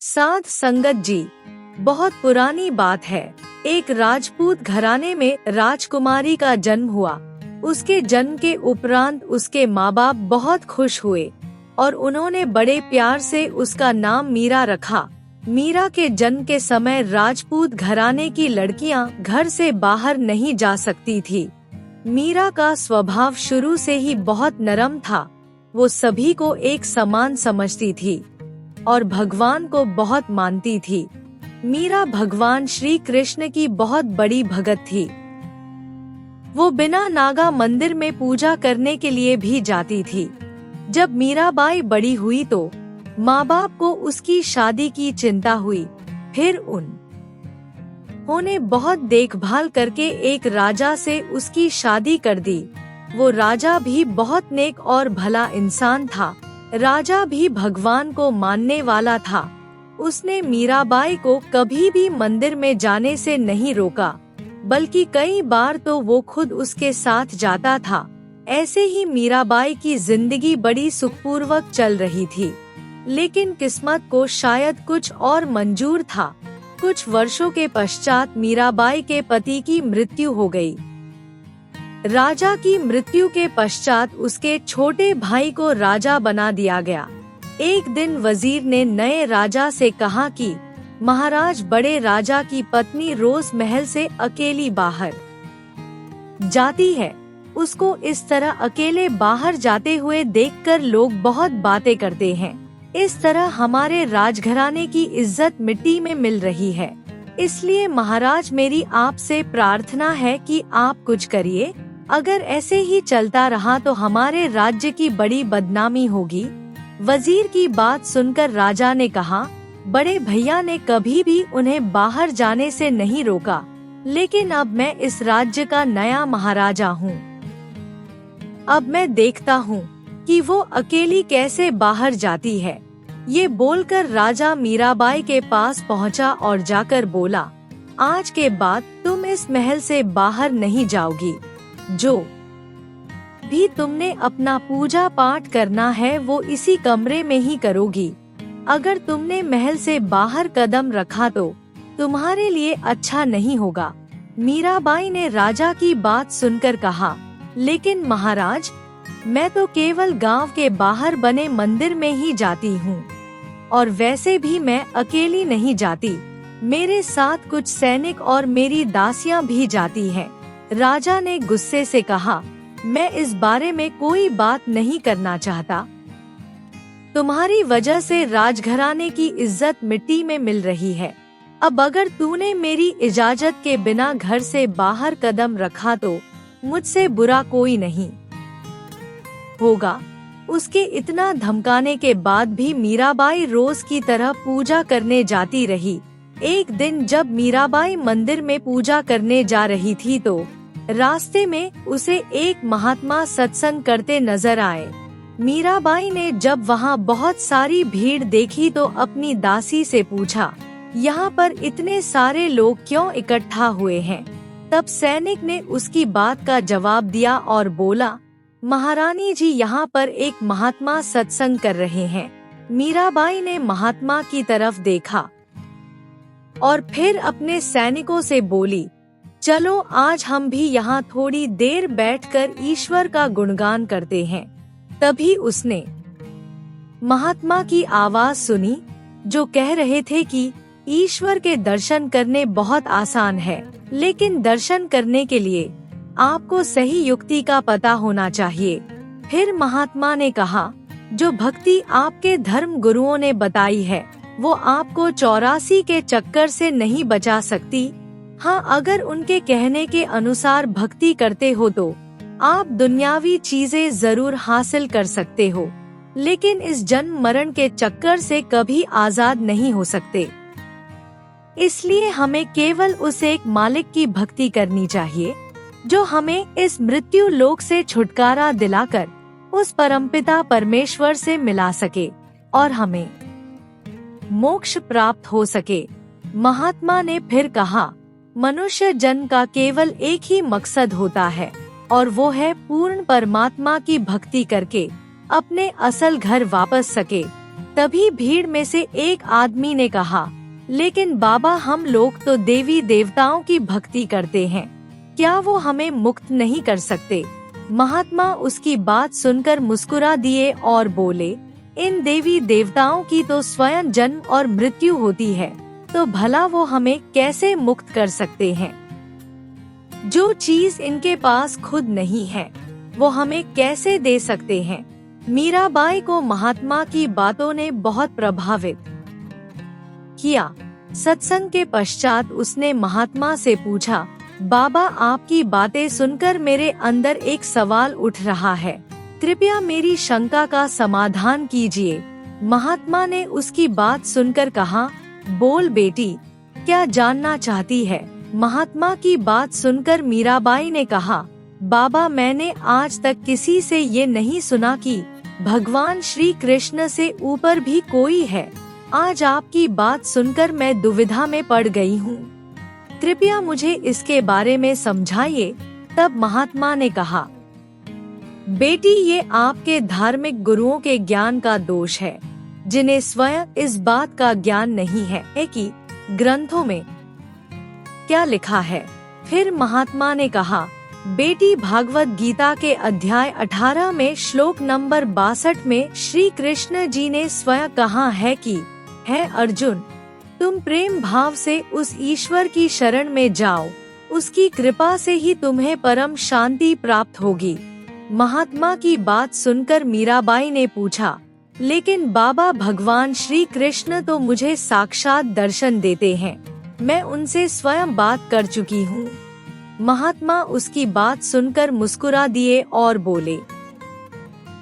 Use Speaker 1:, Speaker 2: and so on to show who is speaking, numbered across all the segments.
Speaker 1: साध संगत जी, बहुत पुरानी बात है। एक राजपूत घराने में राजकुमारी का जन्म हुआ। उसके जन्म के उपरांत उसके माँ बाप बहुत खुश हुए और उन्होंने बड़े प्यार से उसका नाम मीरा रखा। मीरा के जन्म के समय राजपूत घराने की लड़कियां घर से बाहर नहीं जा सकती थी। मीरा का स्वभाव शुरू से ही बहुत नरम था। वो सभी को एक समान समझती थी और भगवान को बहुत मानती थी। मीरा भगवान श्री कृष्ण की बहुत बड़ी भगत थी। वो बिना नागा मंदिर में पूजा करने के लिए भी जाती थी। जब मीराबाई बड़ी हुई तो माँ बाप को उसकी शादी की चिंता हुई। फिर उन्होंने बहुत देखभाल करके एक राजा से उसकी शादी कर दी। वो राजा भी बहुत नेक और भला इंसान था। राजा भी भगवान को मानने वाला था। उसने मीराबाई को कभी भी मंदिर में जाने से नहीं रोका, बल्कि कई बार तो वो खुद उसके साथ जाता था। ऐसे ही मीराबाई की जिंदगी बड़ी सुखपूर्वक चल रही थी। लेकिन किस्मत को शायद कुछ और मंजूर था। कुछ वर्षों के पश्चात मीराबाई के पति की मृत्यु हो गई। राजा की मृत्यु के पश्चात उसके छोटे भाई को राजा बना दिया गया। एक दिन वजीर ने नए राजा से कहा कि महाराज, बड़े राजा की पत्नी रोज महल से अकेली बाहर जाती है। उसको इस तरह अकेले बाहर जाते हुए देखकर लोग बहुत बातें करते हैं। इस तरह हमारे राजघराने की इज्जत मिट्टी में मिल रही है। इसलिए महाराज, मेरी आपसे प्रार्थना है कि आप कुछ करिए। अगर ऐसे ही चलता रहा तो हमारे राज्य की बड़ी बदनामी होगी। वजीर की बात सुनकर राजा ने कहा, बड़े भैया ने कभी भी उन्हें बाहर जाने से नहीं रोका, लेकिन अब मैं इस राज्य का नया महाराजा हूँ। अब मैं देखता हूँ कि वो अकेली कैसे बाहर जाती है। ये बोलकर राजा मीराबाई के पास पहुँचा और जाकर बोला, आज के बाद तुम इस महल से बाहर नहीं जाओगी। जो भी तुमने अपना पूजा पाठ करना है वो इसी कमरे में ही करोगी। अगर तुमने महल से बाहर कदम रखा तो तुम्हारे लिए अच्छा नहीं होगा। मीराबाई ने राजा की बात सुनकर कहा, लेकिन महाराज, मैं तो केवल गांव के बाहर बने मंदिर में ही जाती हूँ, और वैसे भी मैं अकेली नहीं जाती। मेरे साथ कुछ सैनिक और मेरी दासियां भी जाती हैं। राजा ने गुस्से से कहा, मैं इस बारे में कोई बात नहीं करना चाहता। तुम्हारी वजह से राजघराने की इज्जत मिट्टी में मिल रही है। अब अगर तूने मेरी इजाजत के बिना घर से बाहर कदम रखा तो मुझसे बुरा कोई नहीं होगा। उसके इतना धमकाने के बाद भी मीराबाई रोज की तरह पूजा करने जाती रही। एक दिन जब मीराबाई मंदिर में पूजा करने जा रही थी तो रास्ते में उसे एक महात्मा सत्संग करते नजर आए। मीराबाई ने जब वहाँ बहुत सारी भीड़ देखी तो अपनी दासी से पूछा, यहाँ पर इतने सारे लोग क्यों इकट्ठा हुए हैं? तब सैनिक ने उसकी बात का जवाब दिया और बोला, महारानी जी, यहाँ पर एक महात्मा सत्संग कर रहे हैं। मीराबाई ने महात्मा की तरफ देखा और फिर अपने सैनिकों से बोली, चलो आज हम भी यहाँ थोड़ी देर बैठकर ईश्वर का गुणगान करते हैं। तभी उसने महात्मा की आवाज सुनी जो कह रहे थे कि ईश्वर के दर्शन करने बहुत आसान है, लेकिन दर्शन करने के लिए आपको सही युक्ति का पता होना चाहिए। फिर महात्मा ने कहा, जो भक्ति आपके धर्म गुरुओं ने बताई है वो आपको 84 के चक्कर से नहीं बचा सकती। हाँ, अगर उनके कहने के अनुसार भक्ति करते हो तो आप दुनियावी चीजें जरूर हासिल कर सकते हो, लेकिन इस जन्म मरण के चक्कर से कभी आजाद नहीं हो सकते। इसलिए हमें केवल उस एक मालिक की भक्ति करनी चाहिए जो हमें इस मृत्यु लोक से छुटकारा दिलाकर उस परमपिता परमेश्वर से मिला सके और हमें मोक्ष प्राप्त हो सके। महात्मा ने फिर कहा, मनुष्य जन्म का केवल एक ही मकसद होता है और वो है पूर्ण परमात्मा की भक्ति करके अपने असल घर वापस सके। तभी भीड़ में से एक आदमी ने कहा, लेकिन बाबा हम लोग तो देवी देवताओं की भक्ति करते हैं, क्या वो हमें मुक्त नहीं कर सकते? महात्मा उसकी बात सुनकर मुस्कुरा दिए और बोले, इन देवी देवताओं की तो स्वयं जन्म और मृत्यु होती है, तो भला वो हमें कैसे मुक्त कर सकते हैं? जो चीज इनके पास खुद नहीं है वो हमें कैसे दे सकते हैं? मीराबाई को महात्मा की बातों ने बहुत प्रभावित किया। सत्संग के पश्चात उसने महात्मा से पूछा, बाबा आपकी बातें सुनकर मेरे अंदर एक सवाल उठ रहा है, कृपया मेरी शंका का समाधान कीजिए। महात्मा ने उसकी बात सुनकर कहा, बोल बेटी, क्या जानना चाहती है? महात्मा की बात सुनकर मीराबाई ने कहा, बाबा मैंने आज तक किसी से ये नहीं सुना कि भगवान श्री कृष्ण से ऊपर भी कोई है। आज आपकी बात सुनकर मैं दुविधा में पड़ गई हूँ, कृपया मुझे इसके बारे में समझाइए। तब महात्मा ने कहा, बेटी ये आपके धार्मिक गुरुओं के ज्ञान का दोष है, जिन्हें स्वयं इस बात का ज्ञान नहीं है कि ग्रंथों में क्या लिखा है। फिर महात्मा ने कहा, बेटी भागवत गीता के अध्याय 18 में श्लोक नंबर 62 में श्री कृष्ण जी ने स्वयं कहा है कि है अर्जुन, तुम प्रेम भाव से उस ईश्वर की शरण में जाओ, उसकी कृपा से ही तुम्हें परम शांति प्राप्त होगी। महात्मा की बात सुनकर मीराबाई ने पूछा, लेकिन बाबा भगवान श्री कृष्ण तो मुझे साक्षात दर्शन देते हैं, मैं उनसे स्वयं बात कर चुकी हूँ। महात्मा उसकी बात सुनकर मुस्कुरा दिए और बोले,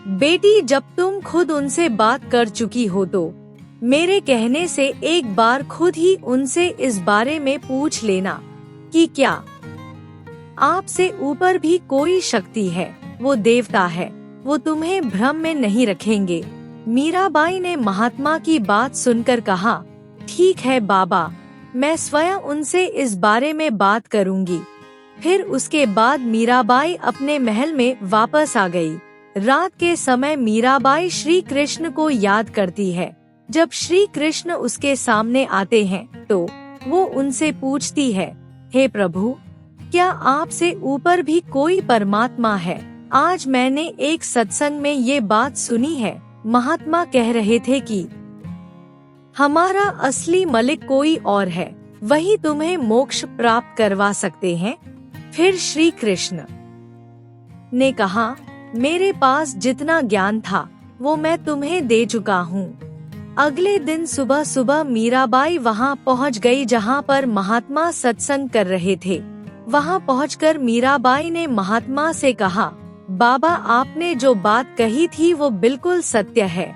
Speaker 1: बेटी जब तुम खुद उनसे बात कर चुकी हो तो मेरे कहने से एक बार खुद ही उनसे इस बारे में पूछ लेना कि क्या आपसे ऊपर भी कोई शक्ति है, वो देवता है, वो तुम्हें भ्रम में नहीं रखेंगे। मीराबाई ने महात्मा की बात सुनकर कहा, ठीक है बाबा, मैं स्वयं उनसे इस बारे में बात करूंगी। फिर उसके बाद मीराबाई अपने महल में वापस आ गई। रात के समय मीराबाई श्री कृष्ण को याद करती है। जब श्री कृष्ण उसके सामने आते हैं तो वो उनसे पूछती है, हे प्रभु, क्या आपसे ऊपर भी कोई परमात्मा है? आज मैंने एक सत्संग में ये बात सुनी है, महात्मा कह रहे थे कि हमारा असली मालिक कोई और है, वही तुम्हें मोक्ष प्राप्त करवा सकते हैं। फिर श्री कृष्ण ने कहा, मेरे पास जितना ज्ञान था वो मैं तुम्हें दे चुका हूँ। अगले दिन सुबह सुबह मीराबाई वहाँ पहुँच गई जहाँ पर महात्मा सत्संग कर रहे थे। वहाँ पहुँचकर मीराबाई ने महात्मा से कहा, बाबा आपने जो बात कही थी वो बिल्कुल सत्य है,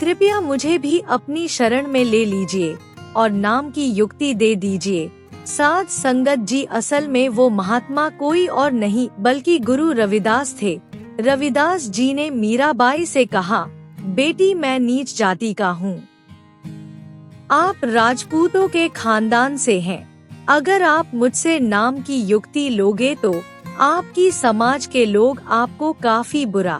Speaker 1: कृपया मुझे भी अपनी शरण में ले लीजिए और नाम की युक्ति दे दीजिए। साध संगत जी, असल में वो महात्मा कोई और नहीं बल्कि गुरु रविदास थे। रविदास जी ने मीराबाई से कहा, बेटी मैं नीच जाति का हूँ, आप राजपूतों के खानदान से हैं। अगर आप मुझसे नाम की युक्ति लोगे तो आपकी समाज के लोग आपको काफी बुरा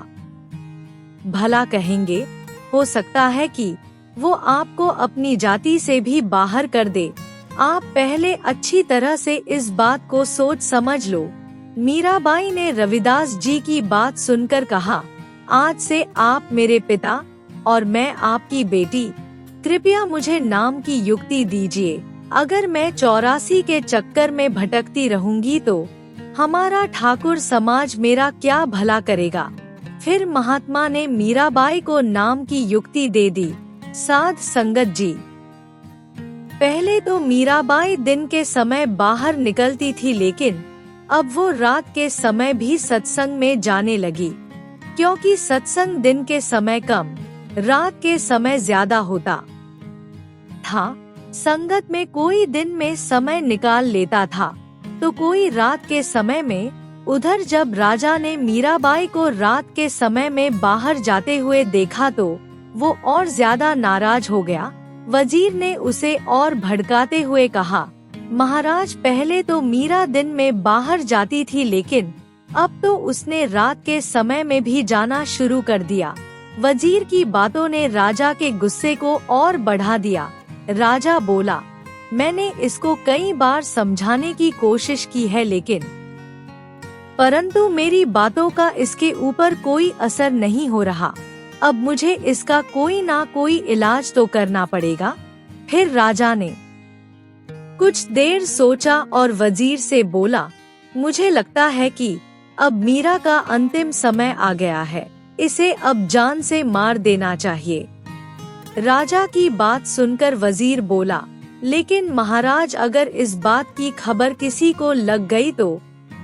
Speaker 1: भला कहेंगे। हो सकता है कि वो आपको अपनी जाति से भी बाहर कर दे। आप पहले अच्छी तरह से इस बात को सोच समझ लो। मीराबाई ने रविदास जी की बात सुनकर कहा, आज से आप मेरे पिता और मैं आपकी बेटी, कृपया मुझे नाम की युक्ति दीजिए। अगर मैं 84 के चक्कर में भटकती रहूंगी तो हमारा ठाकुर समाज मेरा क्या भला करेगा। फिर महात्मा ने मीराबाई को नाम की युक्ति दे दी। साध संगत जी, पहले तो मीराबाई दिन के समय बाहर निकलती थी, लेकिन अब वो रात के समय भी सत्संग में जाने लगी, क्योंकि सत्संग दिन के समय कम, रात के समय ज्यादा होता था। संगत में कोई दिन में समय निकाल लेता था तो कोई रात के समय में। उधर जब राजा ने मीराबाई को रात के समय में बाहर जाते हुए देखा तो वो और ज्यादा नाराज हो गया। वजीर ने उसे और भड़काते हुए कहा, महाराज, पहले तो मीरा दिन में बाहर जाती थी, लेकिन अब तो उसने रात के समय में भी जाना शुरू कर दिया। वजीर की बातों ने राजा के गुस्से को और बढ़ा दिया। राजा बोला, मैंने इसको कई बार समझाने की कोशिश की है, लेकिन परंतु मेरी बातों का इसके ऊपर कोई असर नहीं हो रहा। अब मुझे इसका कोई ना कोई इलाज तो करना पड़ेगा। फिर राजा ने कुछ देर सोचा और वजीर से बोला, मुझे लगता है कि अब मीरा का अंतिम समय आ गया है, इसे अब जान से मार देना चाहिए। राजा की बात सुनकर वजीर बोला, लेकिन महाराज, अगर इस बात की खबर किसी को लग गई तो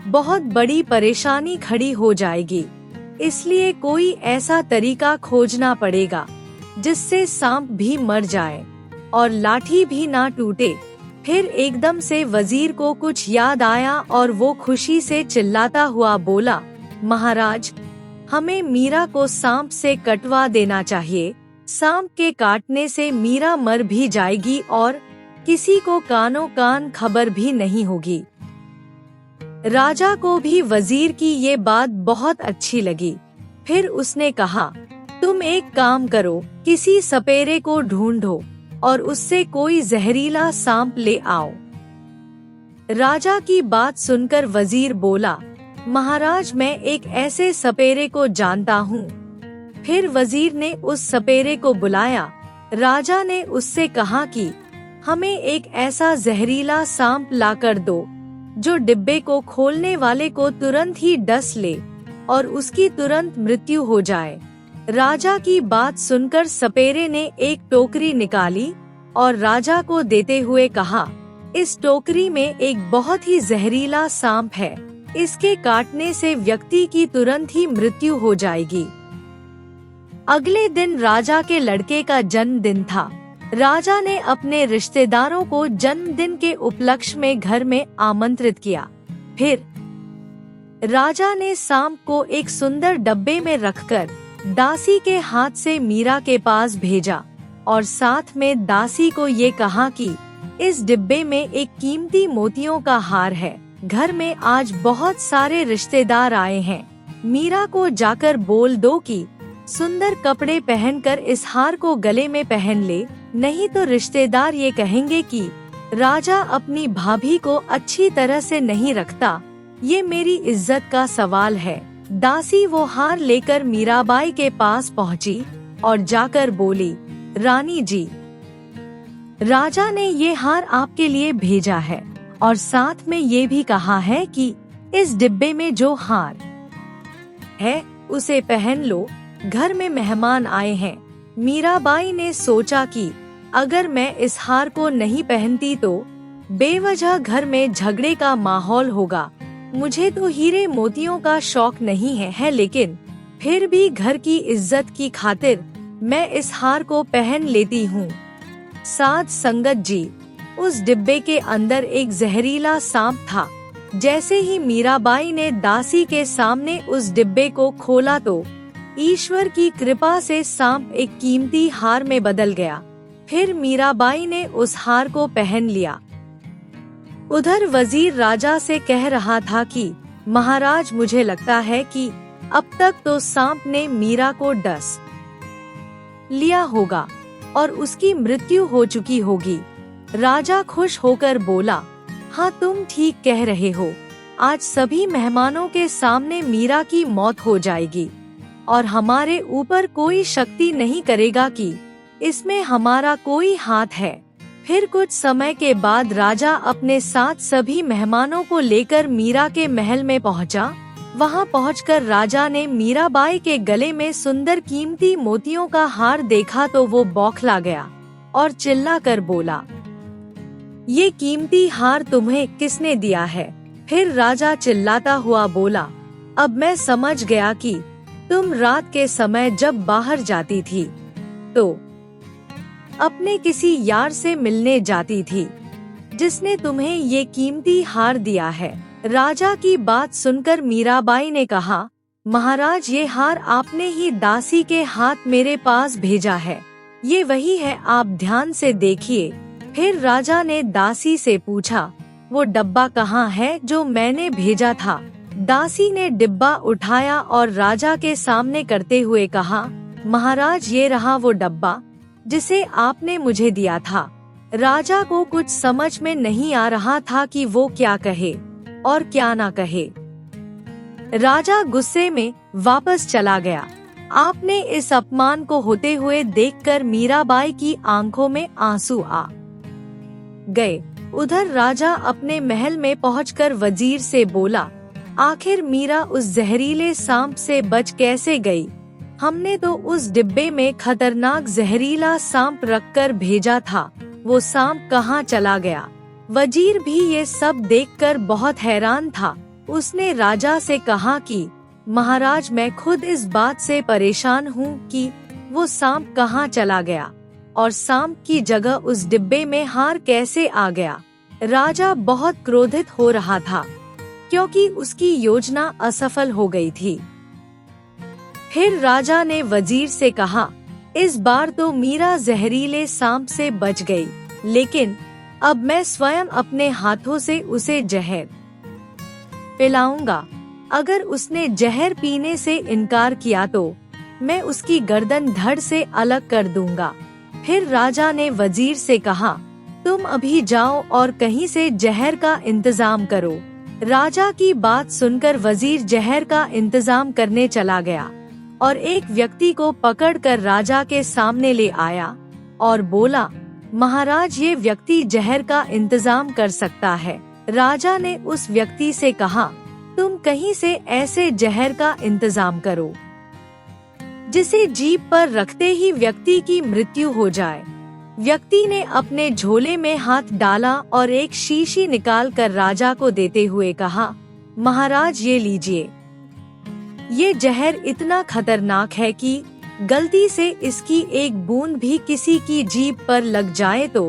Speaker 1: बहुत बड़ी परेशानी खड़ी हो जाएगी। इसलिए कोई ऐसा तरीका खोजना पड़ेगा जिससे सांप भी मर जाए और लाठी भी ना टूटे। फिर एकदम से वजीर को कुछ याद आया और वो खुशी से चिल्लाता हुआ बोला, महाराज, हमें मीरा को सांप से कटवा देना चाहिए। सांप के काटने से मीरा मर भी जाएगी और किसी को कानों कान खबर भी नहीं होगी। राजा को भी वजीर की ये बात बहुत अच्छी लगी। फिर उसने कहा, तुम एक काम करो, किसी सपेरे को ढूंढो और उससे कोई जहरीला सांप ले आओ। राजा की बात सुनकर वजीर बोला, महाराज, मैं एक ऐसे सपेरे को जानता हूँ। फिर वजीर ने उस सपेरे को बुलाया। राजा ने उससे कहा कि हमें एक ऐसा जहरीला सांप लाकर दो जो डिब्बे को खोलने वाले को तुरंत ही डस ले और उसकी तुरंत मृत्यु हो जाए। राजा की बात सुनकर सपेरे ने एक टोकरी निकाली और राजा को देते हुए कहा, इस टोकरी में एक बहुत ही जहरीला सांप है, इसके काटने से व्यक्ति की तुरंत ही मृत्यु हो जाएगी। अगले दिन राजा के लड़के का जन्मदिन था। राजा ने अपने रिश्तेदारों को जन्मदिन के उपलक्ष्य में घर में आमंत्रित किया। फिर राजा ने सांप को एक सुंदर डब्बे में रखकर दासी के हाथ से मीरा के पास भेजा और साथ में दासी को ये कहा कि इस डिब्बे में एक कीमती मोतियों का हार है। घर में आज बहुत सारे रिश्तेदार आए हैं। मीरा को जाकर बोल दो कि सुंदर कपड़े पहनकर इस हार को गले में पहन ले, नहीं तो रिश्तेदार ये कहेंगे कि राजा अपनी भाभी को अच्छी तरह से नहीं रखता। ये मेरी इज्जत का सवाल है। दासी वो हार लेकर मीराबाई के पास पहुंची और जाकर बोली, रानी जी, राजा ने ये हार आपके लिए भेजा है और साथ में ये भी कहा है कि इस डिब्बे में जो हार है उसे पहन लो, घर में मेहमान आए हैं। मीराबाई ने सोचा कि अगर मैं इस हार को नहीं पहनती तो बेवजह घर में झगड़े का माहौल होगा। मुझे तो हीरे मोतियों का शौक नहीं है, लेकिन फिर भी घर की इज्जत की खातिर मैं इस हार को पहन लेती हूँ। साध संगत जी, उस डिब्बे के अंदर एक जहरीला सांप था। जैसे ही मीराबाई ने दासी के सामने उस डिब्बे को खोला तो ईश्वर की कृपा से सांप एक कीमती हार में बदल गया। फिर मीराबाई ने उस हार को पहन लिया। उधर वजीर राजा से कह रहा था कि महाराज, मुझे लगता है कि अब तक तो सांप ने मीरा को डस लिया होगा और उसकी मृत्यु हो चुकी होगी। राजा खुश होकर बोला, हाँ, तुम ठीक कह रहे हो। आज सभी मेहमानों के सामने मीरा की मौत हो जाएगी और हमारे ऊपर कोई शक्ति नहीं करेगा कि इसमें हमारा कोई हाथ है। फिर कुछ समय के बाद राजा अपने साथ सभी मेहमानों को लेकर मीरा के महल में पहुंचा। वहां पहुंचकर राजा ने मीराबाई के गले में सुंदर कीमती मोतियों का हार देखा तो वो बौखला गया और चिल्लाकर बोला, ये कीमती हार तुम्हें किसने दिया है? फिर राजा चिल्लाता हुआ बोला, अब मैं समझ गया कि तुम रात के समय जब बाहर जाती थी तो अपने किसी यार से मिलने जाती थी जिसने तुम्हें ये कीमती हार दिया है। राजा की बात सुनकर मीराबाई ने कहा, महाराज, ये हार आपने ही दासी के हाथ मेरे पास भेजा है। ये वही है, आप ध्यान से देखिए। फिर राजा ने दासी से पूछा, वो डब्बा कहाँ है जो मैंने भेजा था? दासी ने डिब्बा उठाया और राजा के सामने करते हुए कहा, महाराज, ये रहा वो डब्बा जिसे आपने मुझे दिया था। राजा को कुछ समझ में नहीं आ रहा था कि वो क्या कहे और क्या ना कहे। राजा गुस्से में वापस चला गया। आपने इस अपमान को होते हुए देखकर मीराबाई की आंखों में आंसू आ गए। उधर राजा अपने महल में पहुंचकर वजीर से बोला, आखिर मीरा उस जहरीले सांप से बच कैसे गई? हमने तो उस डिब्बे में खतरनाक जहरीला सांप रखकर भेजा था, वो सांप कहाँ चला गया? वजीर भी ये सब देखकर बहुत हैरान था। उसने राजा से कहा कि महाराज, मैं खुद इस बात से परेशान हूँ कि वो सांप कहाँ चला गया और सांप की जगह उस डिब्बे में हार कैसे आ गया। राजा बहुत क्रोधित हो रहा था क्योंकि उसकी योजना असफल हो गई थी। फिर राजा ने वजीर से कहा, इस बार तो मीरा जहरीले सांप से बच गई, लेकिन अब मैं स्वयं अपने हाथों से उसे जहर पिलाऊंगा। अगर उसने जहर पीने से इनकार किया तो मैं उसकी गर्दन धड़ से अलग कर दूंगा। फिर राजा ने वजीर से कहा, तुम अभी जाओ और कहीं से जहर का इंतजाम करो। राजा की बात सुनकर वजीर जहर का इंतजाम करने चला गया और एक व्यक्ति को पकड़कर राजा के सामने ले आया और बोला, महाराज, ये व्यक्ति जहर का इंतजाम कर सकता है। राजा ने उस व्यक्ति से कहा, तुम कहीं से ऐसे जहर का इंतजाम करो जिसे जीभ पर रखते ही व्यक्ति की मृत्यु हो जाए। व्यक्ति ने अपने झोले में हाथ डाला और एक शीशी निकालकर राजा को देते हुए कहा, महाराज, ये लीजिए। ये जहर इतना खतरनाक है कि गलती से इसकी एक बूंद भी किसी की जीभ पर लग जाए तो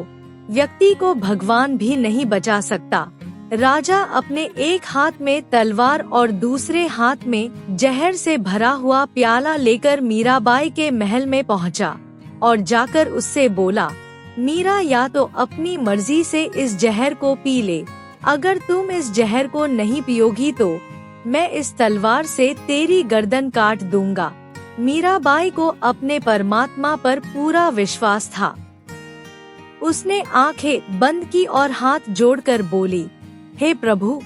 Speaker 1: व्यक्ति को भगवान भी नहीं बचा सकता। राजा अपने एक हाथ में तलवार और दूसरे हाथ में जहर से भरा हुआ प्याला लेकर मीराबाई के महल में पहुंचा और जाकर उससे बोला, मीरा, या तो अपनी मर्जी से इस जहर को पी ले। अगर तुम इस जहर को नहीं पियोगी तो मैं इस तलवार से तेरी गर्दन काट दूंगा। मीराबाई को अपने परमात्मा पर पूरा विश्वास था। उसने आंखें बंद की और हाथ जोड़कर बोली, हे प्रभु,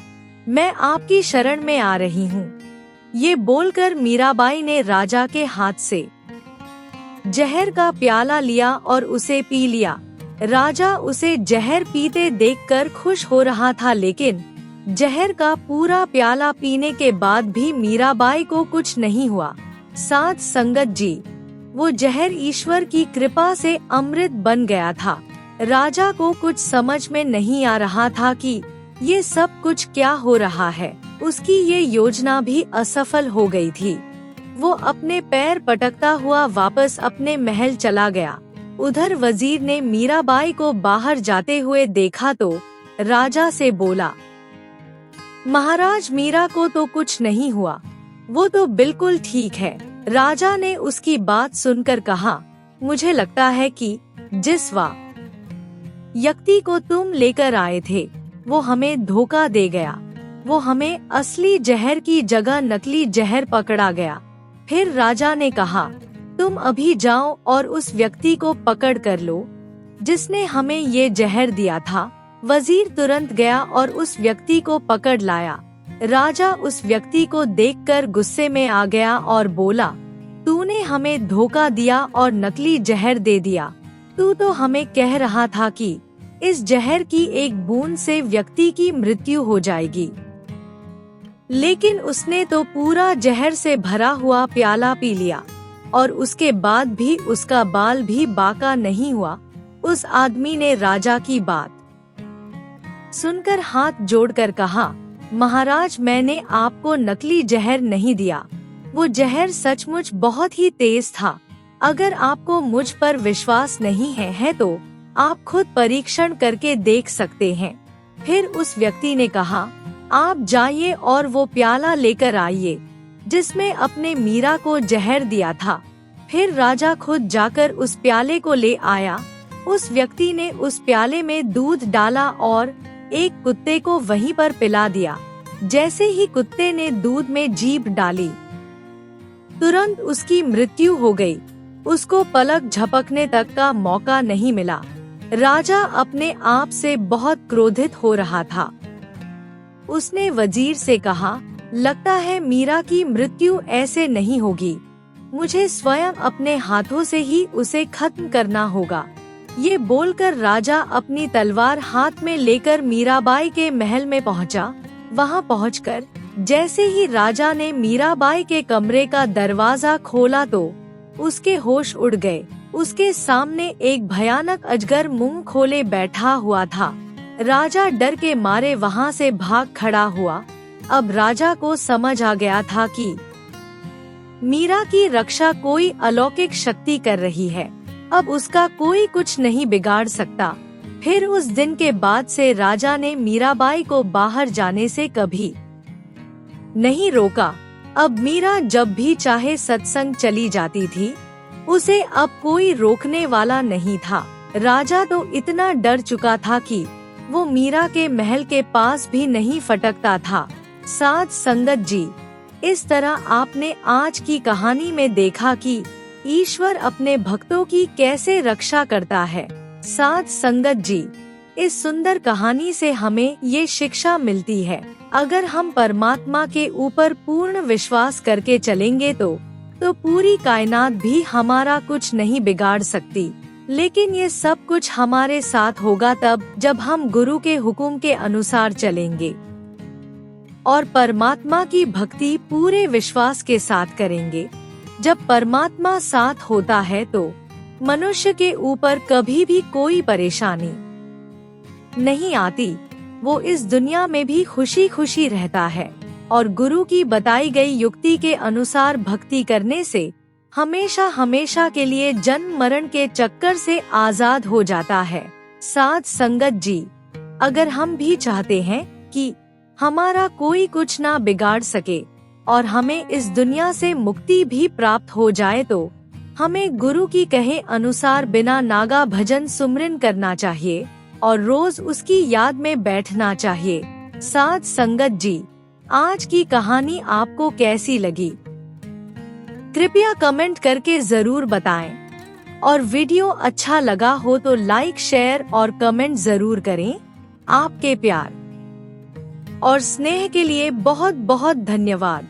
Speaker 1: मैं आपकी शरण में आ रही हूँ। ये बोलकर मीराबाई ने राजा के हाथ से जहर का प्याला लिया और उसे पी लिया। राजा उसे जहर पीते देखकर खुश हो रहा था, लेकिन जहर का पूरा प्याला पीने के बाद भी मीराबाई को कुछ नहीं हुआ। साथ संगत जी, वो जहर ईश्वर की कृपा से अमृत बन गया था। राजा को कुछ समझ में नहीं आ रहा था कि ये सब कुछ क्या हो रहा है। उसकी ये योजना भी असफल हो गई थी। वो अपने पैर पटकता हुआ वापस अपने महल चला गया। उधर वजीर ने मीराबाई को बाहर जाते हुए देखा तो राजा से बोला, महाराज, मीरा को तो कुछ नहीं हुआ, वो तो बिल्कुल ठीक है। राजा ने उसकी बात सुनकर कहा, मुझे लगता है कि जिस व्यक्ति को तुम लेकर आए थे वो हमें धोखा दे गया। वो हमें असली जहर की जगह नकली जहर पकड़ा गया। फिर राजा ने कहा, तुम अभी जाओ और उस व्यक्ति को पकड़ कर लो जिसने हमें ये जहर दिया था। वजीर तुरंत गया और उस व्यक्ति को पकड़ लाया। राजा उस व्यक्ति को देखकर गुस्से में आ गया और बोला, तूने हमें धोखा दिया और नकली जहर दे दिया। तू तो हमें कह रहा था कि इस जहर की एक बूंद से व्यक्ति की मृत्यु हो जाएगी, लेकिन उसने तो पूरा जहर से भरा हुआ प्याला पी लिया और उसके बाद भी उसका बाल भी बाका नहीं हुआ। उस आदमी ने राजा की बात सुनकर हाथ जोड़कर कहा, महाराज, मैंने आपको नकली जहर नहीं दिया। वो जहर सचमुच बहुत ही तेज था। अगर आपको मुझ पर विश्वास नहीं है तो आप खुद परीक्षण करके देख सकते हैं। फिर उस व्यक्ति ने कहा, आप जाइए और वो प्याला लेकर आइए जिसमें अपने मीरा को जहर दिया था। फिर राजा खुद जाकर उस प्याले को ले आया। उस व्यक्ति ने उस प्याले में दूध डाला और एक कुत्ते को वहीं पर पिला दिया। जैसे ही कुत्ते ने दूध में जीभ डाली, तुरंत उसकी मृत्यु हो गई। उसको पलक झपकने तक का मौका नहीं मिला। राजा अपने आप से बहुत क्रोधित हो रहा था। उसने वजीर से कहा, लगता है मीरा की मृत्यु ऐसे नहीं होगी। मुझे स्वयं अपने हाथों से ही उसे खत्म करना होगा। ये बोलकर राजा अपनी तलवार हाथ में लेकर मीराबाई के महल में पहुंचा। वहां पहुंचकर जैसे ही राजा ने मीराबाई के कमरे का दरवाजा खोला तो उसके होश उड़ गए। उसके सामने एक भयानक अजगर मुंह खोले बैठा हुआ था। राजा डर के मारे वहां से भाग खड़ा हुआ। अब राजा को समझ आ गया था कि मीरा की रक्षा कोई अलौकिक शक्ति कर रही है। अब उसका कोई कुछ नहीं बिगाड़ सकता। फिर उस दिन के बाद से राजा ने मीराबाई को बाहर जाने से कभी नहीं रोका। अब मीरा जब भी चाहे सत्संग चली जाती थी। उसे अब कोई रोकने वाला नहीं था। राजा तो इतना डर चुका था कि वो मीरा के महल के पास भी नहीं फटकता था। साध संगत जी, इस तरह आपने आज की कहानी में देखा कि ईश्वर अपने भक्तों की कैसे रक्षा करता है। साध संगत जी, इस सुंदर कहानी से हमें ये शिक्षा मिलती है, अगर हम परमात्मा के ऊपर पूर्ण विश्वास करके चलेंगे तो पूरी कायनात भी हमारा कुछ नहीं बिगाड़ सकती। लेकिन ये सब कुछ हमारे साथ होगा तब जब हम गुरु के हुक्म के अनुसार चलेंगे और परमात्मा की भक्ति पूरे विश्वास के साथ करेंगे। जब परमात्मा साथ होता है तो मनुष्य के ऊपर कभी भी कोई परेशानी नहीं आती। वो इस दुनिया में भी खुशी खुशी रहता है और गुरु की बताई गई युक्ति के अनुसार भक्ति करने से हमेशा हमेशा के लिए जन्म मरण के चक्कर से आजाद हो जाता है। साध संगत जी, अगर हम भी चाहते हैं कि हमारा कोई कुछ ना बिगाड़ सके और हमें इस दुनिया से मुक्ति भी प्राप्त हो जाए तो हमें गुरु की कहे अनुसार बिना नागा भजन सुमरन करना चाहिए और रोज उसकी याद में बैठना चाहिए। साध संगत जी, आज की कहानी आपको कैसी लगी? कृपया कमेंट करके जरूर बताएं और वीडियो अच्छा लगा हो तो लाइक, शेयर और कमेंट जरूर करें। आपके प्यार और स्नेह के लिए बहुत बहुत धन्यवाद।